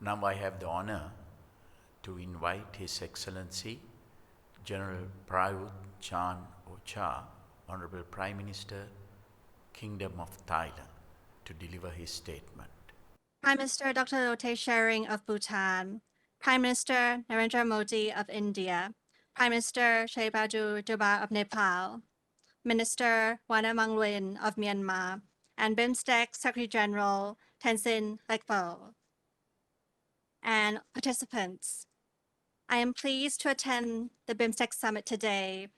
Now I have the honor to invite His Excellency General Prayut Chan Ocha, Honorable Prime Minister, Kingdom of Thailand, to deliver his statement. Prime Minister Dr. Lote Tshering of Bhutan, Prime Minister Narendra Modi of India, Prime Minister Shaybadu Duba of Nepal, Minister Wana Mangwin of Myanmar, and Bimstec Secretary General Tenzin Lekpo, and participants. I am pleased to attend the Bimstec Summit today.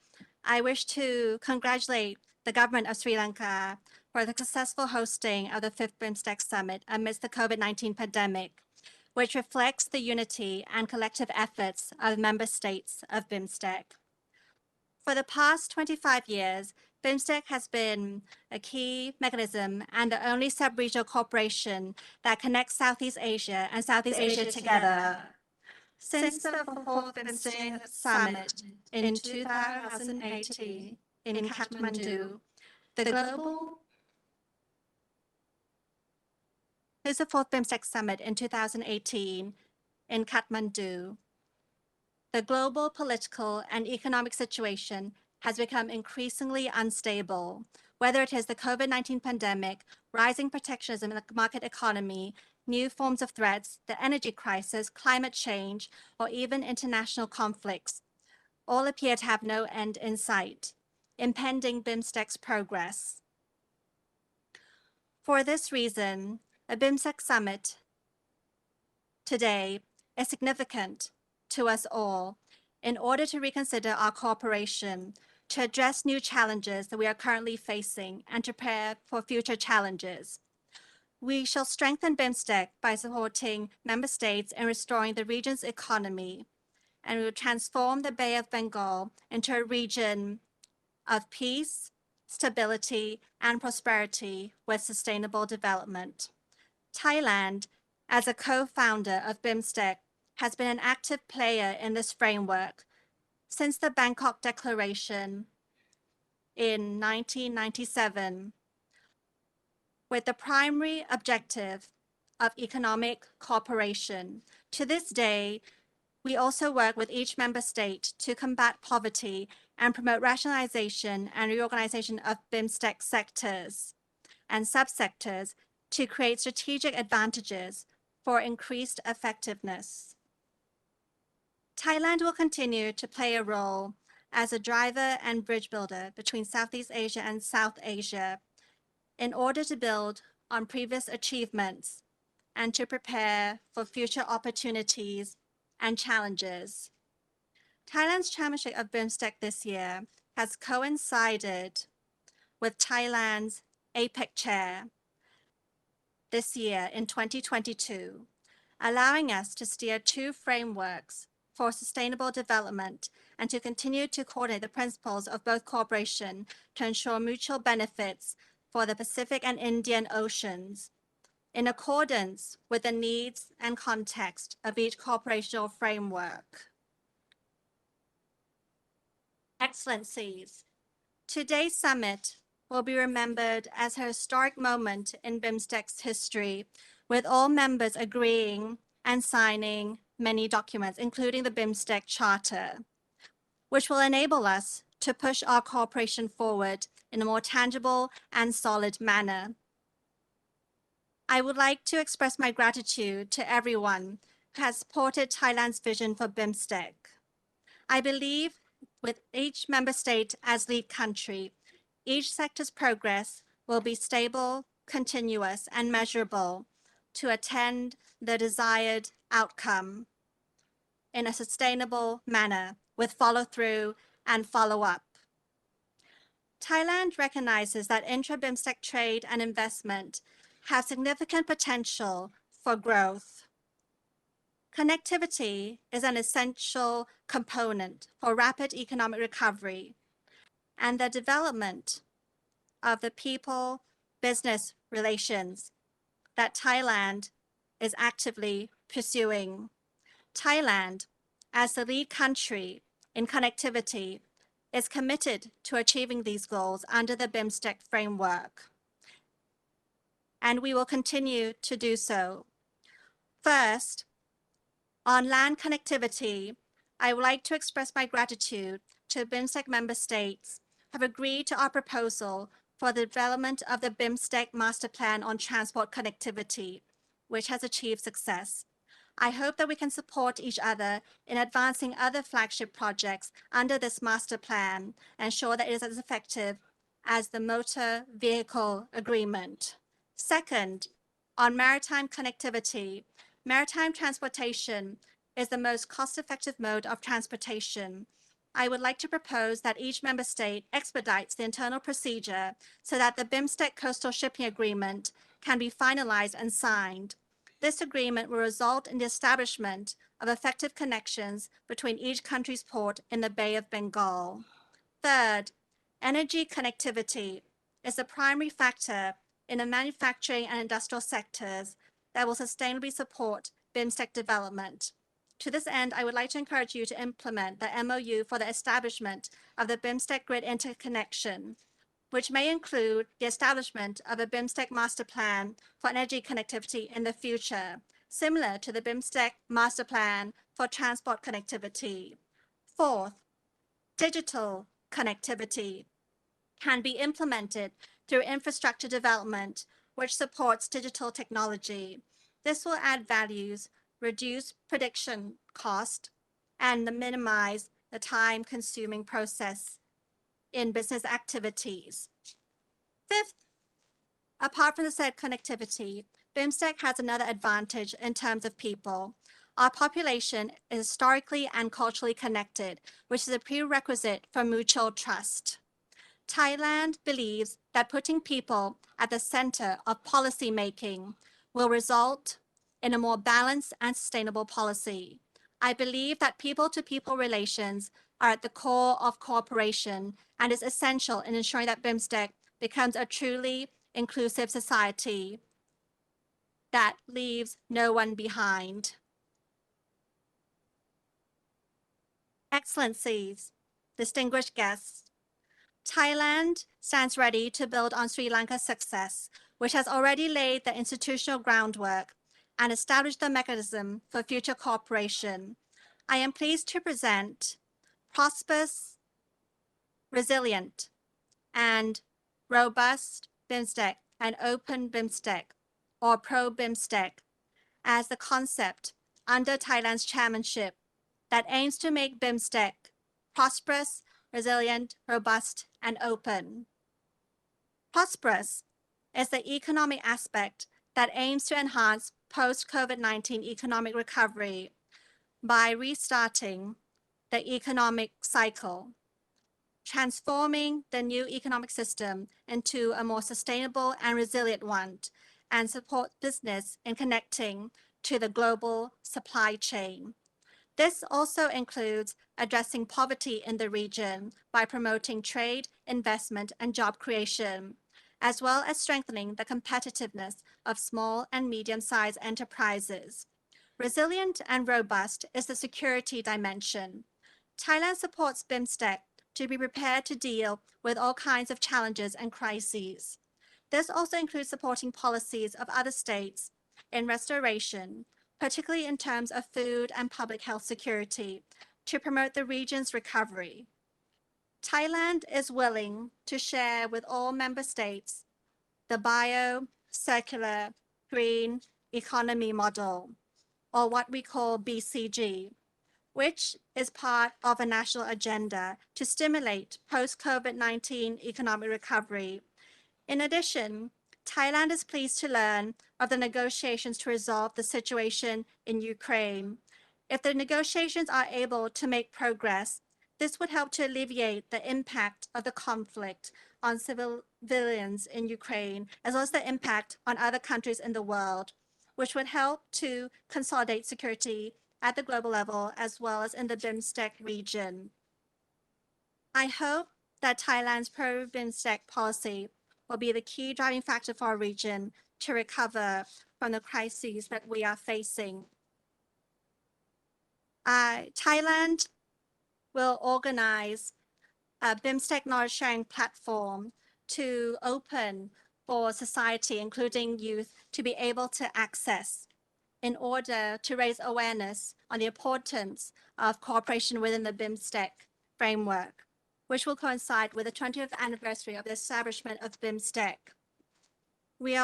I wish to congratulate the government of Sri Lanka for the successful hosting of the 5th Bimstec Summit amidst the COVID-19 pandemic, which reflects the unity and collective efforts of member states of Bimstec. For the past 25 years, Bimstec has been a key mechanism and the only sub-regional cooperation that connects Southeast Asia and Southeast Asia together. Since the 4th Bimstec Summit in 2018 in Kathmandu, the global This is the 4th Bimstec Summit in 2018 in Kathmandu. The global political and economic situation has become increasingly unstable, whether it is the COVID-19 pandemic, rising protectionism in the market economy, new forms of threats, the energy crisis, climate change, or even international conflicts. All appear to have no end in sight, impeding Bimstec's progress. For this reason, a Bimstec summit today is significant to us all in order to reconsider our cooperation, to address new challenges that we are currently facing, and to prepare for future challenges. We shall strengthen Bimstec by supporting member states in restoring the region's economy, and we will transform the Bay of Bengal into a region of peace, stability, and prosperity with sustainable development. Thailand, as a co-founder of Bimstec, has been an active player in this framework since the Bangkok Declaration in 1997, with the primary objective of economic cooperation. To this day, we also work with each member state to combat poverty and promote rationalization and reorganization of Bimstec sectors and subsectors to create strategic advantages for increased effectiveness. Thailand will continue to play a role as a driver and bridge builder between Southeast Asia and South Asia in order to build on previous achievements and to prepare for future opportunities and challenges. Thailand's chairmanship of Bimstec this year has coincided with Thailand's APEC chair this year in 2022, allowing us to steer two frameworks for sustainable development and to continue to coordinate the principles of both cooperation to ensure mutual benefits for the Pacific and Indian Oceans in accordance with the needs and context of each cooperational framework. Excellencies, today's summit will be remembered as a historic moment in Bimstec's history, with all members agreeing and signing many documents, including the Bimstec Charter, which will enable us to push our cooperation forward in a more tangible and solid manner. I would like to express my gratitude to everyone who has supported Thailand's vision for Bimstec. I believe with each member state as lead country, each sector's progress will be stable, continuous, and measurable to attain the desired outcome in a sustainable manner with follow-through and follow-up. Thailand recognizes that intra-Bimstec trade and investment have significant potential for growth. Connectivity is an essential component for rapid economic recovery and the development of the people-business relations that Thailand is actively pursuing. Thailand, as the lead country in connectivity, is committed to achieving these goals under the Bimstec framework, and we will continue to do so. First, On land connectivity, I would like to express my gratitude to Bimstec member states who have agreed to our proposal for the development of the Bimstec Master Plan on Transport Connectivity, which has achieved success. I hope that we can support each other in advancing other flagship projects under this master plan and ensure that it is as effective as the Motor Vehicle Agreement. Second, on maritime connectivity, maritime transportation is the most cost-effective mode of transportation. I would like to propose that each member state expedites the internal procedure so that the Bimstec Coastal Shipping Agreement can be finalized and signed. This agreement will result in the establishment of effective connections between each country's port in the Bay of Bengal. Third, energy connectivity is the primary factor in the manufacturing and industrial sectors that will sustainably support Bimstec development. To this end, I would like to encourage you to implement the MOU for the establishment of the Bimstec grid interconnection, which may include the establishment of a Bimstec master plan for energy connectivity in the future, similar to the Bimstec master plan for transport connectivity. Fourth, digital connectivity can be implemented through infrastructure development, which supports digital technology. This will add values, reduce prediction cost, and minimize the time-consuming process in business activities. Fifth, apart from the said connectivity, Bimstec has another advantage in terms of people. Our population is historically and culturally connected, which is a prerequisite for mutual trust. Thailand believes that putting people at the center of policy making will result in a more balanced and sustainable policy. I believe that people-to-people relations are at the core of cooperation and is essential in ensuring that Bimstec becomes a truly inclusive society that leaves no one behind. Excellencies, distinguished guests, Thailand stands ready to build on Sri Lanka's success, which has already laid the institutional groundwork and established the mechanism for future cooperation. I am pleased to present prosperous, resilient, and robust Bimstec and open Bimstec, or pro-Bimstec, as the concept under Thailand's chairmanship that aims to make Bimstec prosperous, resilient, robust, and open. Prosperous is the economic aspect that aims to enhance post-COVID-19 economic recovery by restarting the economic cycle, transforming the new economic system into a more sustainable and resilient one, and support business in connecting to the global supply chain. This also includes addressing poverty in the region by promoting trade, investment, and job creation, as well as strengthening the competitiveness of small and medium-sized enterprises. Resilient and robust is the security dimension. Thailand supports Bimstec to be prepared to deal with all kinds of challenges and crises. This also includes supporting policies of other states in restoration, particularly in terms of food and public health security, to promote the region's recovery. Thailand is willing to share with all member states the bio, circular, green economy model, or what we call BCG, which is part of a national agenda to stimulate post-COVID-19 economic recovery. In addition, Thailand is pleased to learn of the negotiations to resolve the situation in Ukraine. If the negotiations are able to make progress, this would help to alleviate the impact of the conflict on civilians in Ukraine, as well as the impact on other countries in the world, which would help to consolidate security at the global level as well as in the Bimstec region. I hope that Thailand's pro-Bimstec policy will be the key driving factor for our region to recover from the crises that we are facing. Thailand will organize a Bimstec knowledge sharing platform to open for society, including youth, to be able to access in order to raise awareness on the importance of cooperation within the Bimstec framework, which will coincide with the 20th anniversary of the establishment of Bimstec. We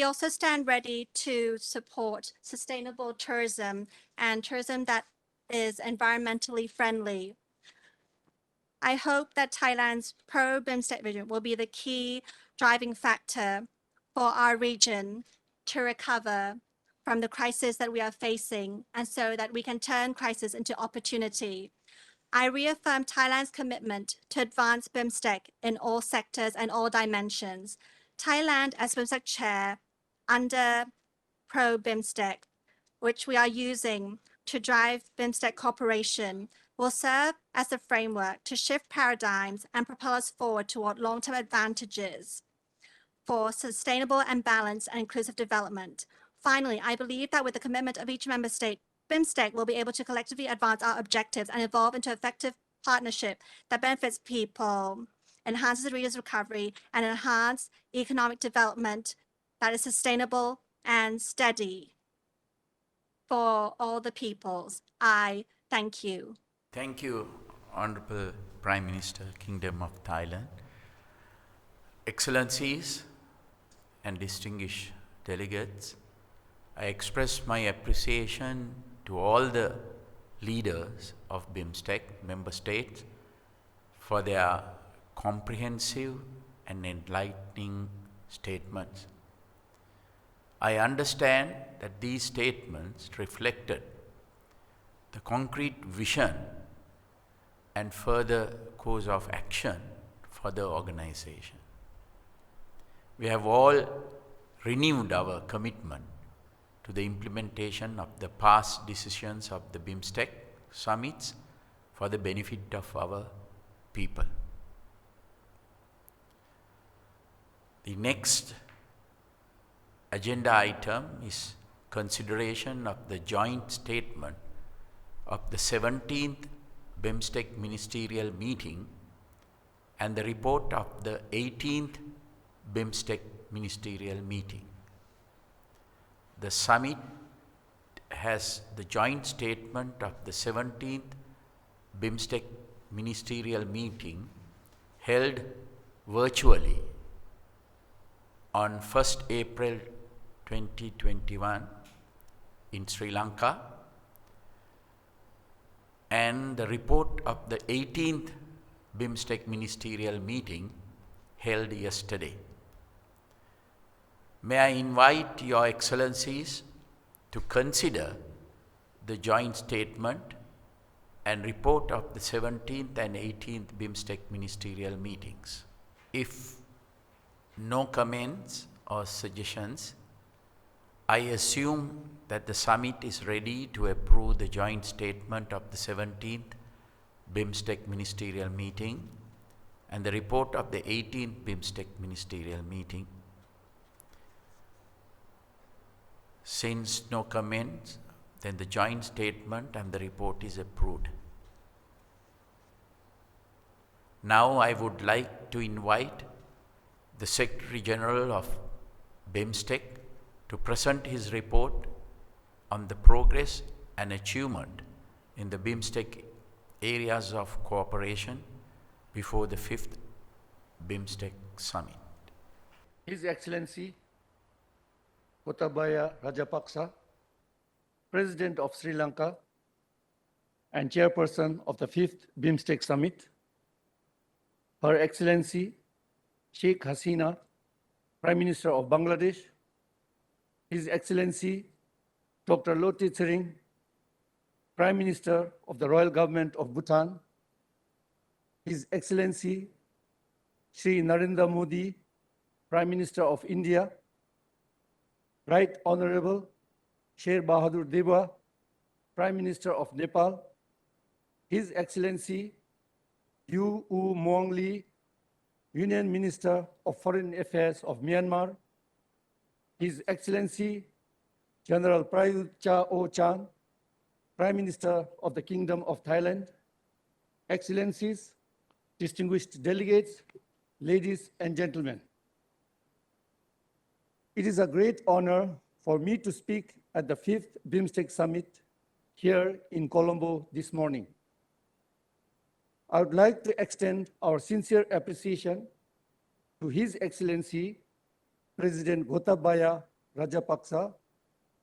also stand ready to support sustainable tourism and tourism that is environmentally friendly. I hope that Thailand's pro-Bimstec vision will be the key driving factor for our region to recover from the crisis that we are facing, and so that we can turn crisis into opportunity. I reaffirm Thailand's commitment to advance Bimstec in all sectors and all dimensions. Thailand, as Bimstec chair under pro-Bimstec, which we are using to drive Bimstec cooperation, will serve as a framework to shift paradigms and propel us forward toward long-term advantages for sustainable and balanced and inclusive development. Finally, I believe that with the commitment of each member state, Bimstec will be able to collectively advance our objectives and evolve into effective partnership that benefits people, enhances the region's recovery, and enhance economic development that is sustainable and steady for all the peoples. I thank you. Thank you, Honorable Prime Minister, Kingdom of Thailand. Excellencies and distinguished delegates, I express my appreciation to all the leaders of Bimstec member states for their comprehensive and enlightening statements. I understand that these statements reflected the concrete vision and further course of action for the organization. We have all renewed our commitment to the implementation of the past decisions of the Bimstec summits for the benefit of our people. The next agenda item is consideration of the joint statement of the 17th Bimstec ministerial meeting and the report of the 18th Bimstec ministerial meeting. The summit has the joint statement of the 17th Bimstec ministerial meeting held virtually on 1st April 2021 in Sri Lanka, and the report of the 18th Bimstec ministerial meeting held yesterday. May I invite Your Excellencies to consider the joint statement and report of the 17th and 18th Bimstec ministerial meetings. If no comments or suggestions, I assume that the summit is ready to approve the joint statement of the 17th Bimstec ministerial meeting and the report of the 18th Bimstec ministerial meeting. Since no comments, then the joint statement and the report is approved. Now I would like to invite the Secretary General of Bimstec to present his report on the progress and achievement in the Bimstec areas of cooperation before the 5th Bimstec Summit. His Excellency Gotabaya Rajapaksa, President of Sri Lanka and Chairperson of the 5th Bimstec Summit, Her Excellency Sheikh Hasina, Prime Minister of Bangladesh, His Excellency Dr. Lottie Tsering, Prime Minister of the Royal Government of Bhutan, His Excellency Shri Narendra Modi, Prime Minister of India, Right Honorable Sher Bahadur Deba, Prime Minister of Nepal, His Excellency U Muang Lee, Union Minister of Foreign Affairs of Myanmar, His Excellency General Prayut Cha-o-chan, Prime Minister of the Kingdom of Thailand, Excellencies, distinguished delegates, ladies and gentlemen. It is a great honor for me to speak at the 5th Bimstec Summit here in Colombo this morning. I would like to extend our sincere appreciation to His Excellency President Gotabaya Rajapaksa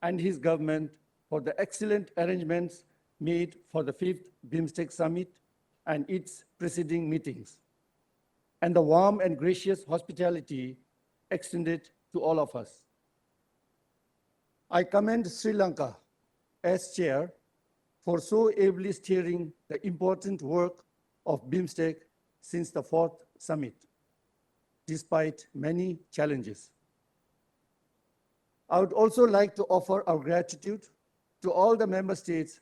and his government for the excellent arrangements made for the 5th Bimstec Summit and its preceding meetings, and the warm and gracious hospitality extended to all of us. I commend Sri Lanka as chair for so ably steering the important work of Bimstec since the 4th summit, despite many challenges. I would also like to offer our gratitude to all the member states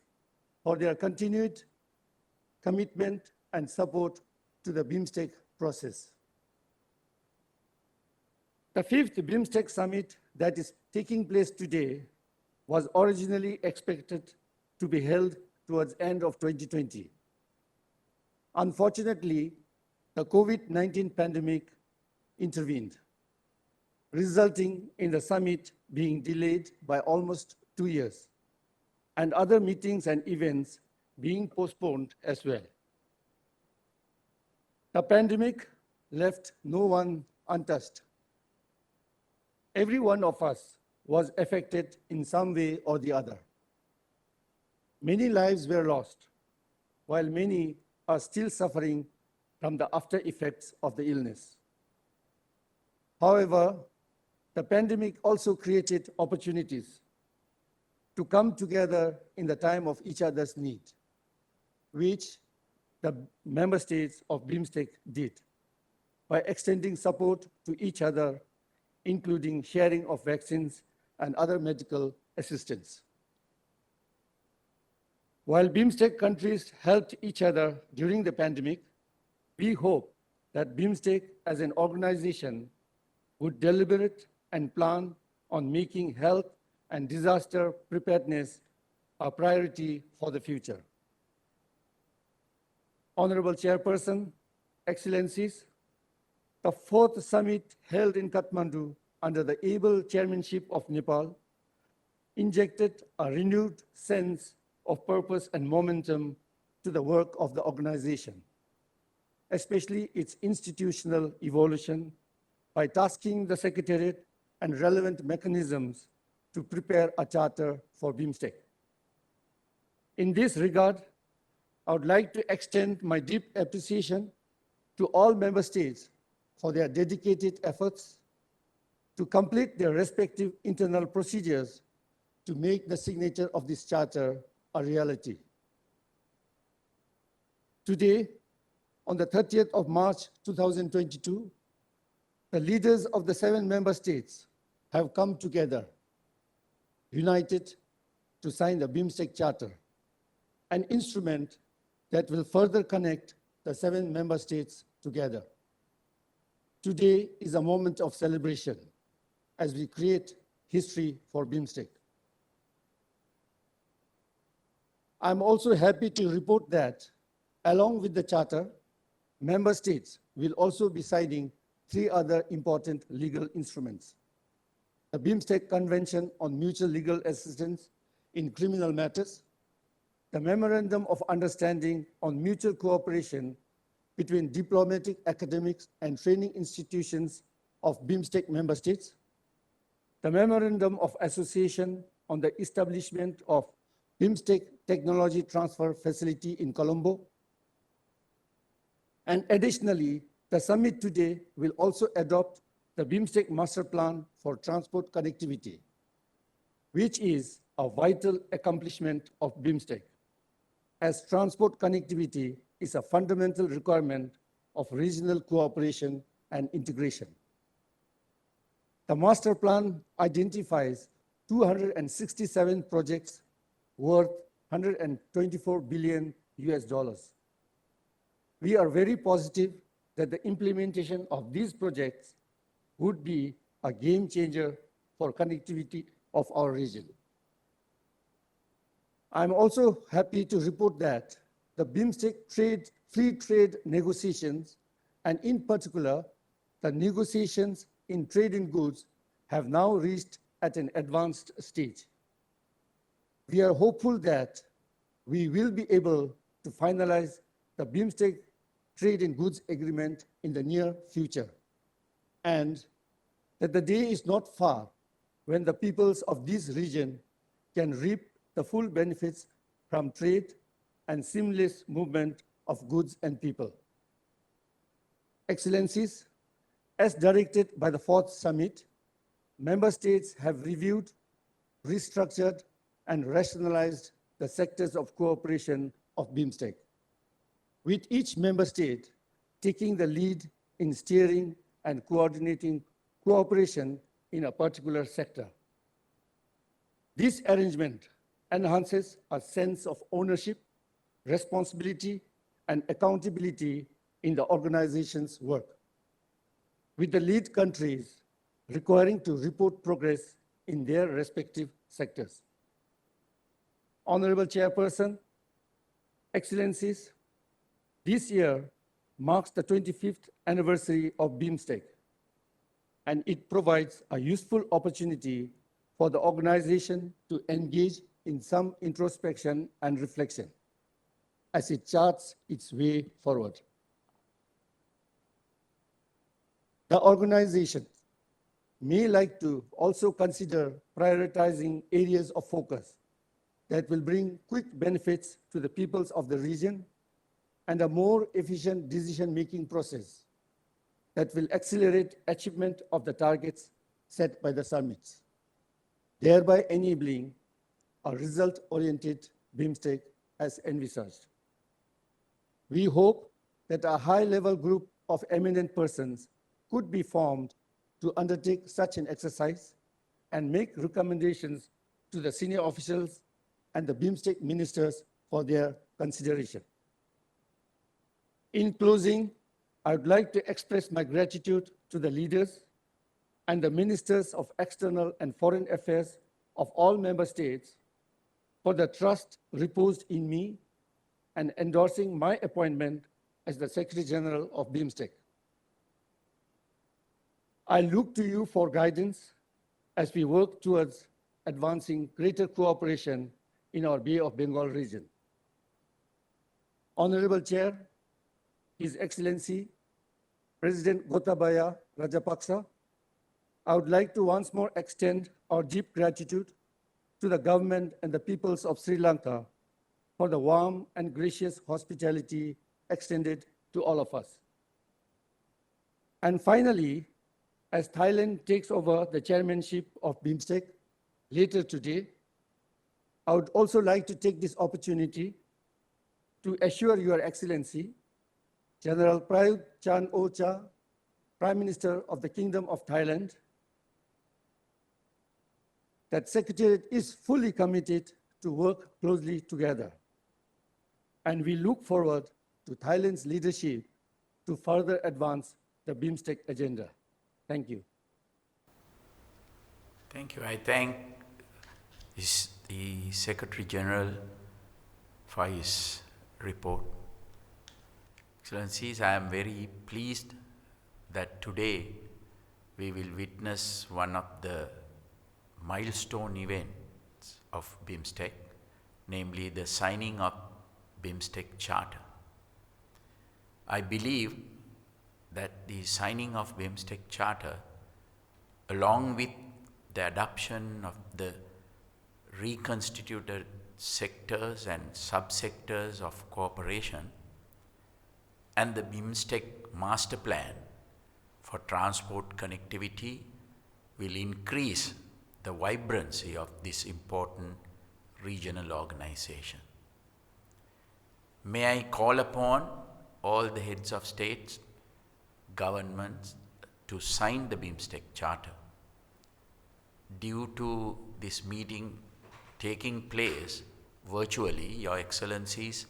for their continued commitment and support to the Bimstec process. The 5th Bimstec Summit that is taking place today was originally expected to be held towards the end of 2020. Unfortunately, the COVID-19 pandemic intervened, resulting in the summit being delayed by almost 2 years, and other meetings and events being postponed as well. The pandemic left no one untouched. Every one of us was affected in some way or the other. Many lives were lost, while many are still suffering from the after effects of the illness. However, the pandemic also created opportunities to come together in the time of each other's need, which the member states of Bimstec did by extending support to each other, including sharing of vaccines and other medical assistance. While Bimstec countries helped each other during the pandemic, we hope that Bimstec as an organization would deliberate and plan on making health and disaster preparedness a priority for the future. Honorable Chairperson, Excellencies, the 4th summit held in Kathmandu under the able chairmanship of Nepal injected a renewed sense of purpose and momentum to the work of the organization, especially its institutional evolution, by tasking the Secretariat and relevant mechanisms to prepare a charter for Bimstec. In this regard, I would like to extend my deep appreciation to all member states for their dedicated efforts to complete their respective internal procedures to make the signature of this charter a reality. Today, on the 30th of March 2022, the leaders of the 7 member states have come together, united to sign the Bimstec Charter, an instrument that will further connect the 7 member states together. Today is a moment of celebration as we create history for Bimstec. I'm also happy to report that, along with the Charter, member states will also be signing 3 other important legal instruments: the Bimstec Convention on Mutual Legal Assistance in Criminal Matters, the Memorandum of Understanding on Mutual Cooperation between diplomatic, academic, and training institutions of Bimstec member states, the Memorandum of Association on the establishment of Bimstec Technology Transfer Facility in Colombo, and additionally, the summit today will also adopt the Bimstec Master Plan for Transport Connectivity, which is a vital accomplishment of Bimstec, as transport connectivity is a fundamental requirement of regional cooperation and integration. The master plan identifies 267 projects worth $124 billion. We are very positive that the implementation of these projects would be a game changer for connectivity of our region. I'm also happy to report that the Bimstec free trade negotiations, and in particular, the negotiations in trade in goods, have now reached at an advanced stage. We are hopeful that we will be able to finalize the Bimstec Trade in Goods Agreement in the near future, and that the day is not far when the peoples of this region can reap the full benefits from trade and seamless movement of goods and people. Excellencies, as directed by the fourth summit, member states have reviewed, restructured, and rationalized the sectors of cooperation of Bimstec, with each member state taking the lead in steering and coordinating cooperation in a particular sector. This arrangement enhances a sense of ownership, responsibility, and accountability in the organization's work, with the lead countries requiring to report progress in their respective sectors. Honorable Chairperson, Excellencies, this year marks the 25th anniversary of Bimstec, and it provides a useful opportunity for the organization to engage in some introspection and reflection as it charts its way forward. The organization may like to also consider prioritizing areas of focus that will bring quick benefits to the peoples of the region and a more efficient decision-making process that will accelerate achievement of the targets set by the summits, thereby enabling a result-oriented Bimstec as envisaged. We hope that a high-level group of eminent persons could be formed to undertake such an exercise and make recommendations to the senior officials and the Bimstec ministers for their consideration. In closing, I would like to express my gratitude to the leaders and the ministers of external and foreign affairs of all member states for the trust reposed in me and endorsing my appointment as the Secretary General of Bimstec. I look to you for guidance as we work towards advancing greater cooperation in our Bay of Bengal region. Honorable Chair, His Excellency, President Gotabaya Rajapaksa, I would like to once more extend our deep gratitude to the government and the peoples of Sri Lanka for the warm and gracious hospitality extended to all of us. And finally, as Thailand takes over the chairmanship of Bimstec later today, I would also like to take this opportunity to assure Your Excellency, General Prayut Chan-o-cha, Prime Minister of the Kingdom of Thailand, that Secretariat is fully committed to work closely together. And we look forward to Thailand's leadership to further advance the Bimstec agenda. Thank you. Thank you. I thank the Secretary General for his report. Excellencies, I am very pleased that today we will witness one of the milestone events of Bimstec, namely the signing of Bimstec Charter. I believe that the signing of Bimstec Charter, along with the adoption of the reconstituted sectors and subsectors of cooperation, and the Bimstec Master Plan for transport connectivity will increase the vibrancy of this important regional organization. May I call upon all the heads of states, governments to sign the Bimstec Charter. Due to this meeting taking place virtually, Your Excellencies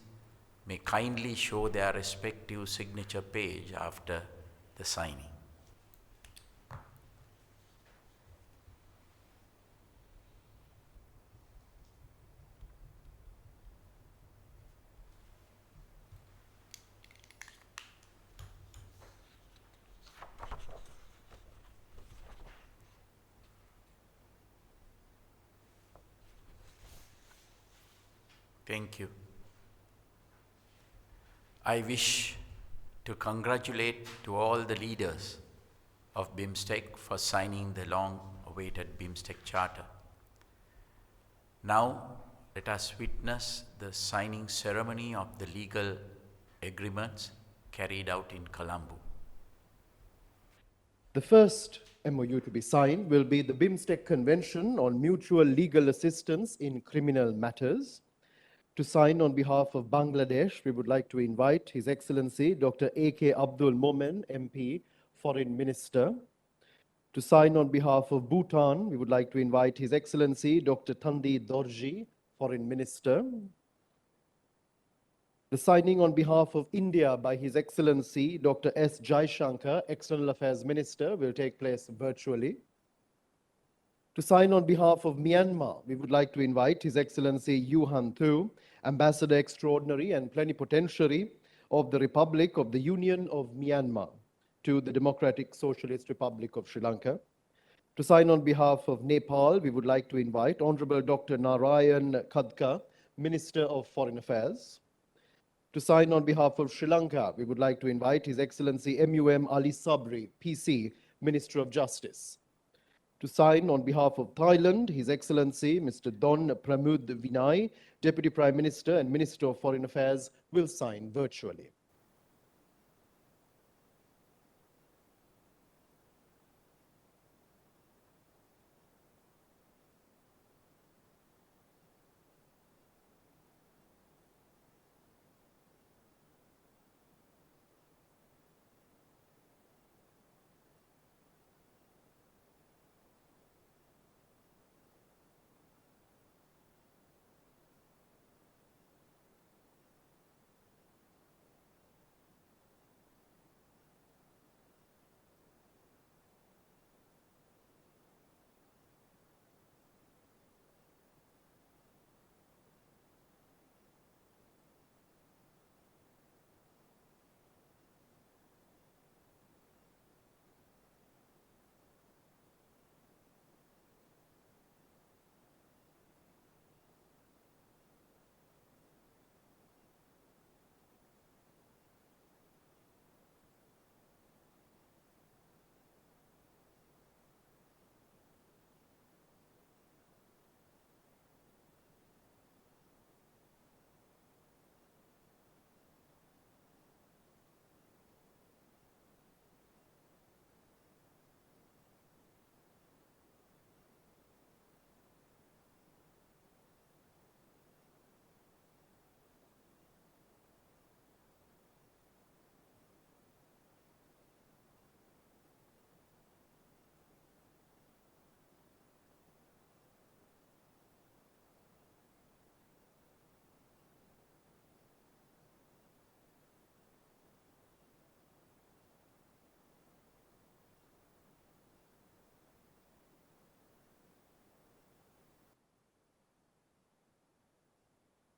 may kindly show their respective signature page after the signing. Thank you. I wish to congratulate to all the leaders of Bimstec for signing the long-awaited Bimstec Charter. Now, let us witness the signing ceremony of the legal agreements carried out in Colombo. The first MOU to be signed will be the Bimstec Convention on Mutual Legal Assistance in Criminal Matters. To sign on behalf of Bangladesh, we would like to invite His Excellency Dr. A.K. Abdul Momen, MP, Foreign Minister. To sign on behalf of Bhutan, we would like to invite His Excellency Dr. Thandi Dorji, Foreign Minister. The signing on behalf of India by His Excellency Dr. S. Jaishankar, External Affairs Minister, will take place virtually. To sign on behalf of Myanmar, we would like to invite His Excellency Yu Han Thu, Ambassador Extraordinary and Plenipotentiary of the Republic of the Union of Myanmar to the Democratic Socialist Republic of Sri Lanka. To sign on behalf of Nepal, we would like to invite Honorable Dr. Narayan Khadka, Minister of Foreign Affairs. To sign on behalf of Sri Lanka, we would like to invite His Excellency MUM Ali Sabri, PC, Minister of Justice. To sign on behalf of Thailand, His Excellency Mr. Don Pramud Vinay, Deputy Prime Minister and Minister of Foreign Affairs, will sign virtually.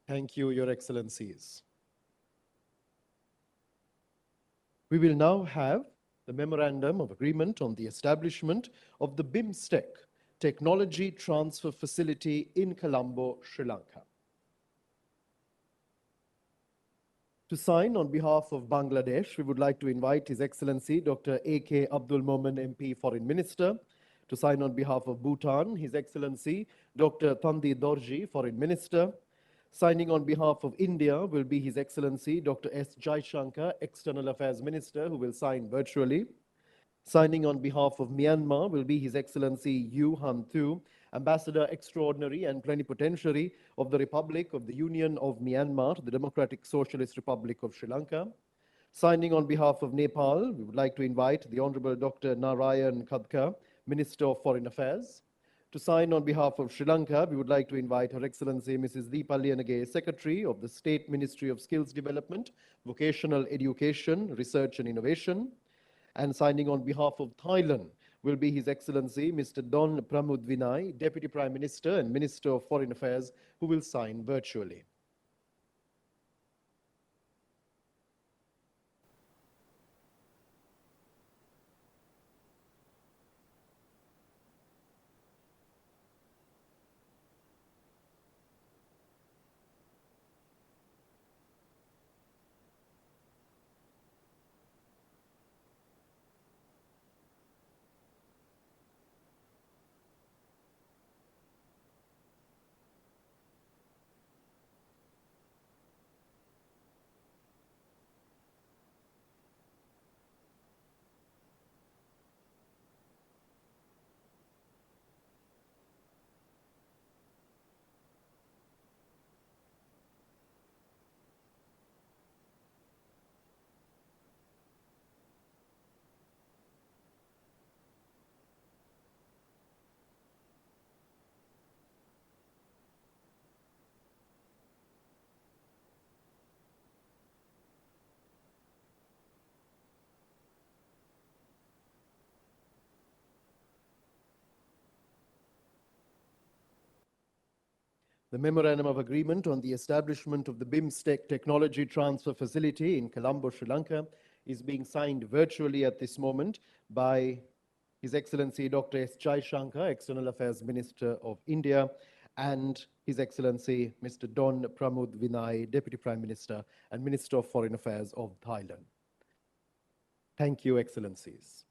Thank you, Your Excellencies. We will now have the Memorandum of Agreement on the establishment of the Bimstec Technology Transfer Facility in Colombo, Sri Lanka. To sign on behalf of Bangladesh, we would like to invite His Excellency Dr. A.K. Abdul Momen, MP, Foreign Minister. To sign on behalf of Bhutan, His Excellency Dr. Thandi Dorji, Foreign Minister. Signing on behalf of India will be His Excellency Dr. S. Jaishankar, External Affairs Minister, who will sign virtually. Signing on behalf of Myanmar will be His Excellency Yu Han Thu, Ambassador Extraordinary and Plenipotentiary of the Republic of the Union of Myanmar to the Democratic Socialist Republic of Sri Lanka. Signing on behalf of Nepal, we would like to invite the Honorable Dr. Narayan Khadka, Minister of Foreign Affairs. To sign on behalf of Sri Lanka, we would like to invite Her Excellency Mrs. Deepa Liyanage, Secretary of the State Ministry of Skills Development, Vocational Education, Research and Innovation. And signing on behalf of Thailand will be His Excellency Mr. Don Pramud Vinay, Deputy Prime Minister and Minister of Foreign Affairs, who will sign virtually. The Memorandum of Agreement on the establishment of the Bimstec Technology Transfer Facility in Colombo, Sri Lanka, is being signed virtually at this moment by His Excellency Dr. S. Jaishankar, External Affairs Minister of India, and His Excellency Mr. Don Pramud Vinay, Deputy Prime Minister and Minister of Foreign Affairs of Thailand. Thank you, Excellencies.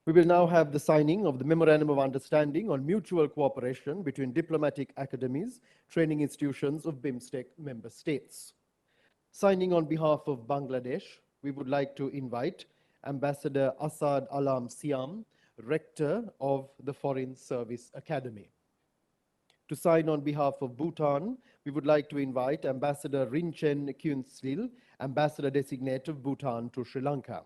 We will now have the signing of the Memorandum of Understanding on Mutual Cooperation between diplomatic academies, training institutions of Bimstec member states. Signing on behalf of Bangladesh, we would like to invite Ambassador Asad Alam Siam, Rector of the Foreign Service Academy. To sign on behalf of Bhutan, we would like to invite Ambassador Rinchen Kyunsil, Ambassador Designate of Bhutan to Sri Lanka.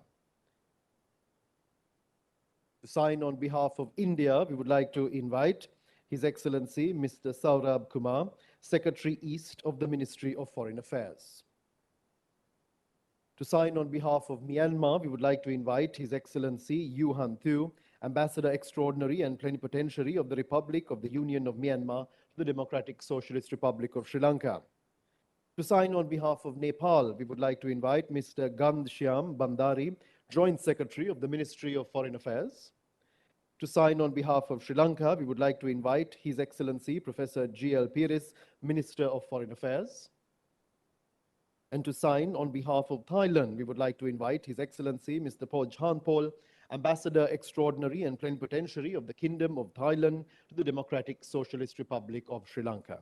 To sign on behalf of India, we would like to invite His Excellency Mr. Saurabh Kumar, Secretary East of the Ministry of Foreign Affairs. To sign on behalf of Myanmar, we would like to invite His Excellency Yu Han Thu, Ambassador Extraordinary and Plenipotentiary of the Republic of the Union of Myanmar to the Democratic Socialist Republic of Sri Lanka. To sign on behalf of Nepal, we would like to invite Mr. Ghanshyam Bandari, Joint Secretary of the Ministry of Foreign Affairs. To sign on behalf of Sri Lanka, we would like to invite His Excellency Professor G.L. Pires, Minister of Foreign Affairs. And to sign on behalf of Thailand, we would like to invite His Excellency Mr. Poj Hanpol, Ambassador Extraordinary and Plenipotentiary of the Kingdom of Thailand to the Democratic Socialist Republic of Sri Lanka.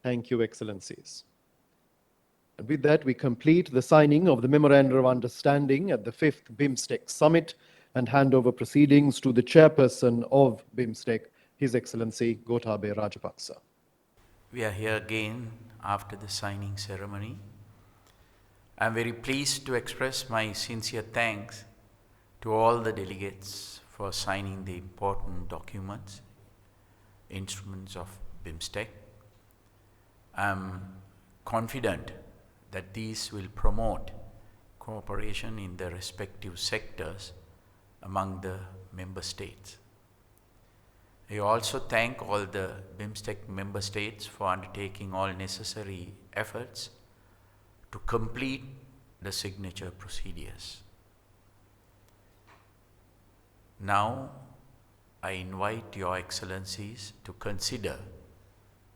Thank you, Excellencies. And with that, we complete the signing of the Memorandum of Understanding at the 5th Bimstec Summit and hand over proceedings to the chairperson of Bimstec, His Excellency Gotabaya Rajapaksa. We are here again after the signing ceremony. I am very pleased to express my sincere thanks to all the delegates for signing the important documents, instruments of Bimstec. I am confident that these will promote cooperation in the respective sectors among the member states. I also thank all the Bimstec member states for undertaking all necessary efforts to complete the signature procedures. Now, I invite Your Excellencies to consider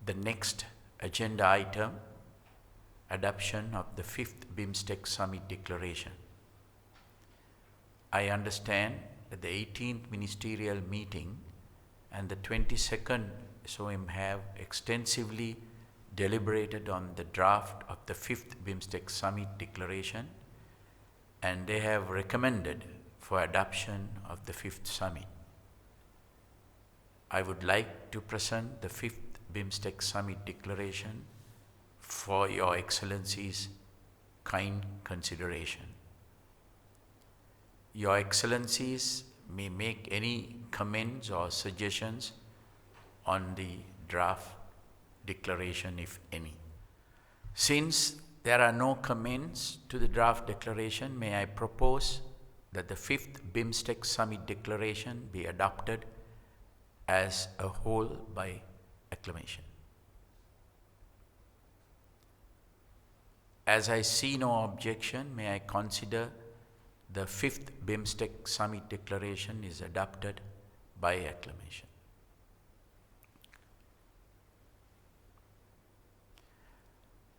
the next agenda item, adoption of the 5th Bimstec Summit Declaration. I understand that the 18th Ministerial Meeting and the 22nd SOM have extensively deliberated on the draft of the 5th Bimstec Summit Declaration, and they have recommended for adoption of the 5th Summit. I would like to present the 5th Bimstec Summit Declaration for Your Excellencies' kind consideration. Your Excellencies may make any comments or suggestions on the draft declaration, if any. Since there are no comments to the draft declaration, may I propose that the 5th Bimstec Summit Declaration be adopted as a whole by acclamation. As I see no objection, may I consider the 5th Bimstec Summit Declaration is adopted by acclamation.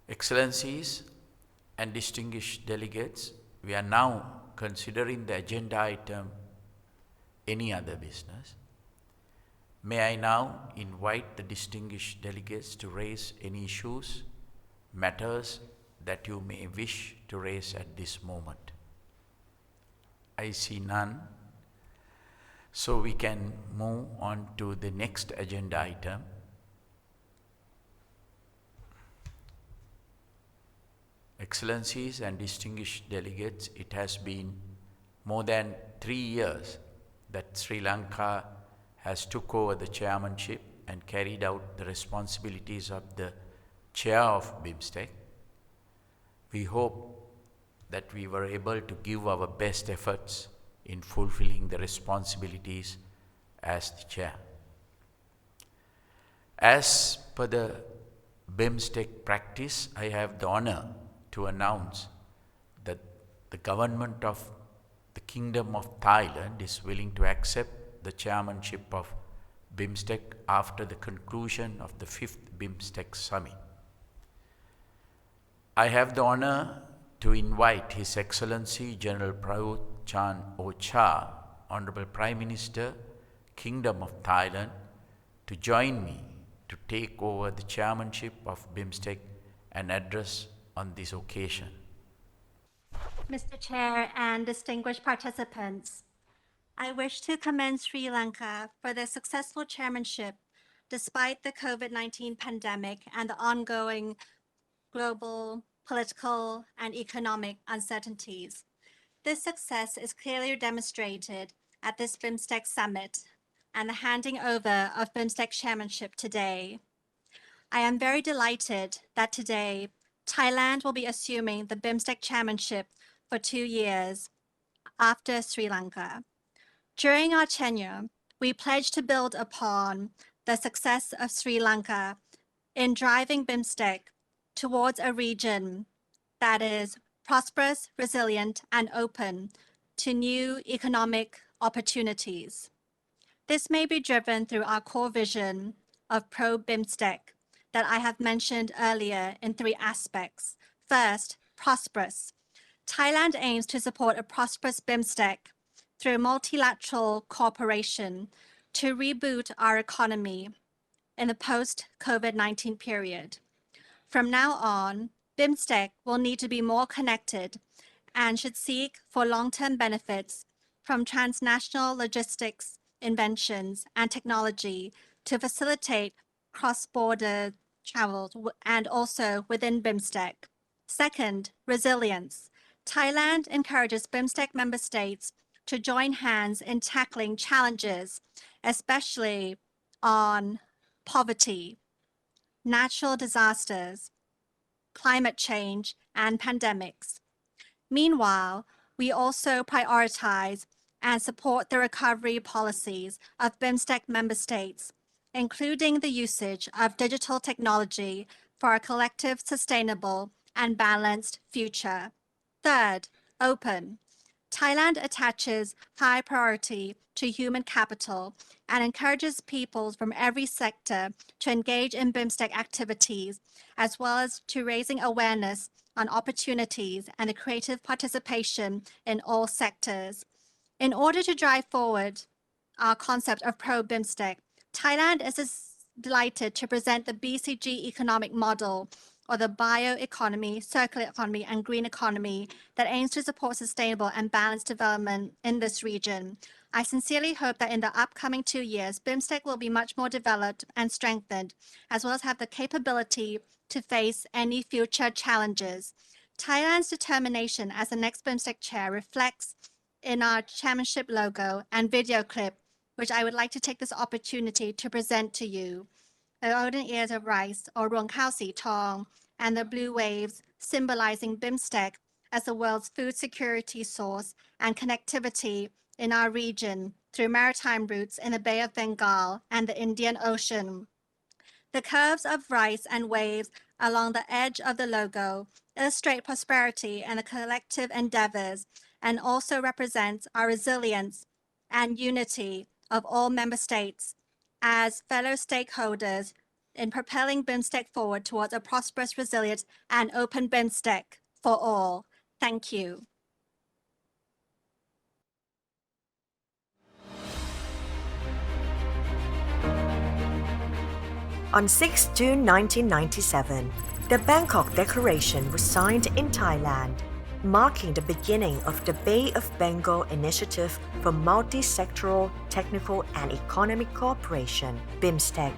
Excellencies and distinguished delegates, we are now considering the agenda item, any other business. May I now invite the distinguished delegates to raise any issues, matters that you may wish to raise at this moment. I see none. So we can move on to the next agenda item. Excellencies and distinguished delegates, it has been more than 3 years that Sri Lanka has took over the chairmanship and carried out the responsibilities of the chair of Bimstec. We hope that we were able to give our best efforts in fulfilling the responsibilities as the chair. As per the Bimstec practice, I have the honor to announce that the government of the Kingdom of Thailand is willing to accept the chairmanship of Bimstec after the conclusion of the 5th Bimstec Summit. I have the honor to invite His Excellency General Prayut Chan-o-cha, Honorable Prime Minister, Kingdom of Thailand, to join me to take over the chairmanship of Bimstec and address on this occasion. Mr. Chair and distinguished participants, I wish to commend Sri Lanka for their successful chairmanship despite the COVID-19 pandemic and the ongoing global, political, and economic uncertainties. This success is clearly demonstrated at this Bimstec Summit and the handing over of Bimstec chairmanship today. I am very delighted that today Thailand will be assuming the Bimstec chairmanship for 2 years after Sri Lanka. During our tenure, we pledge to build upon the success of Sri Lanka in driving Bimstec towards a region that is prosperous, resilient, and open to new economic opportunities. This may be driven through our core vision of pro-Bimstec that I have mentioned earlier in 3 aspects. First, prosperous. Thailand aims to support a prosperous Bimstec through multilateral cooperation to reboot our economy in the post-COVID-19 period. From now on, Bimstec will need to be more connected and should seek for long-term benefits from transnational logistics, inventions, and technology to facilitate cross-border travel and also within Bimstec. Second, resilience. Thailand encourages Bimstec member states to join hands in tackling challenges, especially on poverty, natural disasters, climate change, and pandemics. Meanwhile, we also prioritize and support the recovery policies of Bimstec member states, including the usage of digital technology for a collective, sustainable, and balanced future. Third, open. Thailand attaches high priority to human capital and encourages peoples from every sector to engage in BIMSTEC activities, as well as to raising awareness on opportunities and the creative participation in all sectors. In order to drive forward our concept of pro-BIMSTEC, Thailand is delighted to present the BCG economic model, or the bioeconomy, circular economy, and green economy that aims to support sustainable and balanced development in this region. I sincerely hope that in the upcoming 2 years, BIMSTEC will be much more developed and strengthened, as well as have the capability to face any future challenges. Thailand's determination as the next BIMSTEC chair reflects in our chairmanship logo and video clip, which I would like to take this opportunity to present to you. The golden ears of rice, or Ruang Khao Si Tong, and the blue waves symbolizing BIMSTEC as the world's food security source and connectivity in our region through maritime routes in the Bay of Bengal and the Indian Ocean. The curves of rice and waves along the edge of the logo illustrate prosperity and the collective endeavors, and also represents our resilience and unity of all member states as fellow stakeholders in propelling BIMSTEC forward towards a prosperous, resilient, and open BIMSTEC for all. Thank you. On 6 June 1997, the Bangkok Declaration was signed in Thailand, marking the beginning of the Bay of Bengal Initiative for Multi-Sectoral, Technical and Economic Cooperation, BIMSTEC.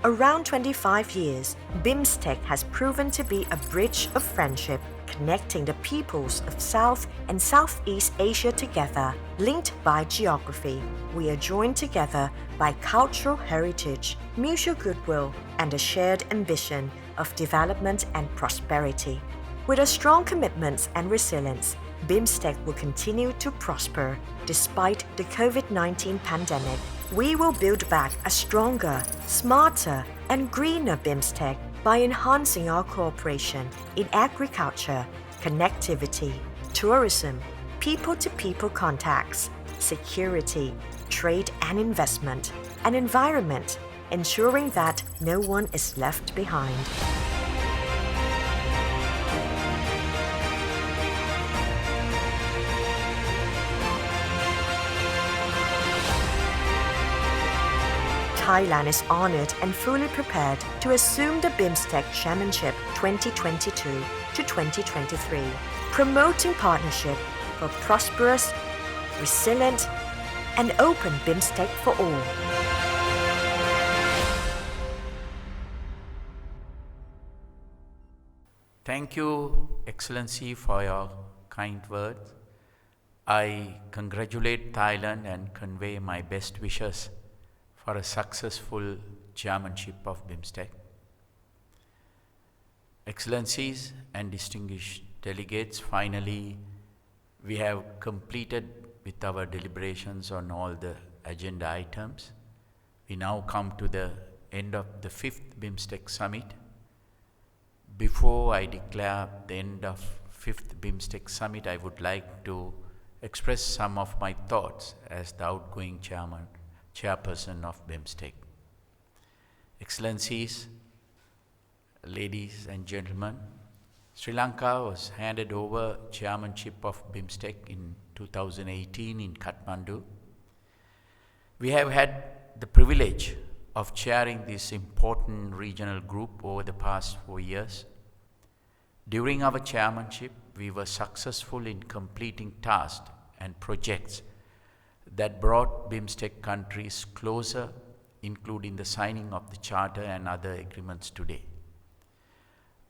Around 25 years, BIMSTEC has proven to be a bridge of friendship, connecting the peoples of South and Southeast Asia together, linked by geography. We are joined together by cultural heritage, mutual goodwill, and a shared ambition of development and prosperity. With a strong commitment and resilience, BIMSTEC will continue to prosper despite the COVID-19 pandemic. We will build back a stronger, smarter, and greener BIMSTEC by enhancing our cooperation in agriculture, connectivity, tourism, people-to-people contacts, security, trade and investment, and environment, ensuring that no one is left behind. Thailand is honored and fully prepared to assume the BIMSTEC Chairmanship 2022 to 2023, promoting partnership for prosperous, resilient, and open BIMSTEC for all. Thank you, Excellency, for your kind words. I congratulate Thailand and convey my best wishes for a successful chairmanship of BIMSTEC. Excellencies and distinguished delegates, finally, we have completed with our deliberations on all the agenda items. We now come to the end of the 5th BIMSTEC Summit. Before I declare the end of 5th BIMSTEC Summit, I would like to express some of my thoughts as the outgoing chairperson of BIMSTEC. Excellencies, ladies and gentlemen, Sri Lanka was handed over chairmanship of BIMSTEC in 2018 in Kathmandu. We have had the privilege of chairing this important regional group over the past 4 years. During our chairmanship, we were successful in completing tasks and projects that brought BIMSTEC countries closer, including the signing of the Charter and other agreements today.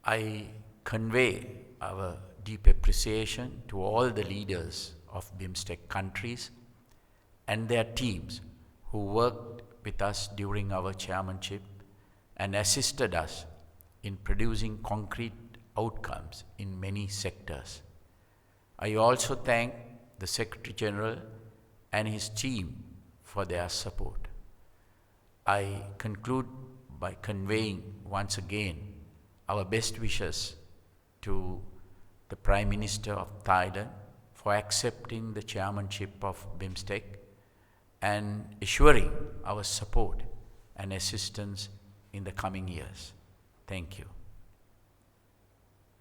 I convey our deep appreciation to all the leaders of BIMSTEC countries and their teams who worked with us during our chairmanship and assisted us in producing concrete outcomes in many sectors. I also thank the Secretary General and his team for their support. I conclude by conveying once again our best wishes to the Prime Minister of Thailand for accepting the chairmanship of Bimstec and assuring our support and assistance in the coming years. Thank you.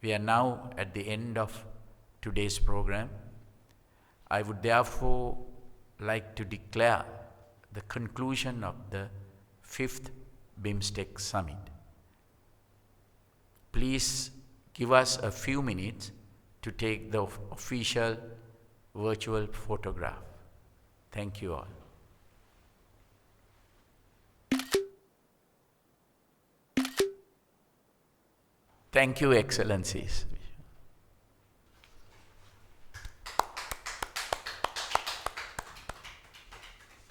We are now at the end of today's program. I would therefore like to declare the conclusion of the 5th Bimstec Summit. Please give us a few minutes to take the official virtual photograph. Thank you all. Thank you, Excellencies.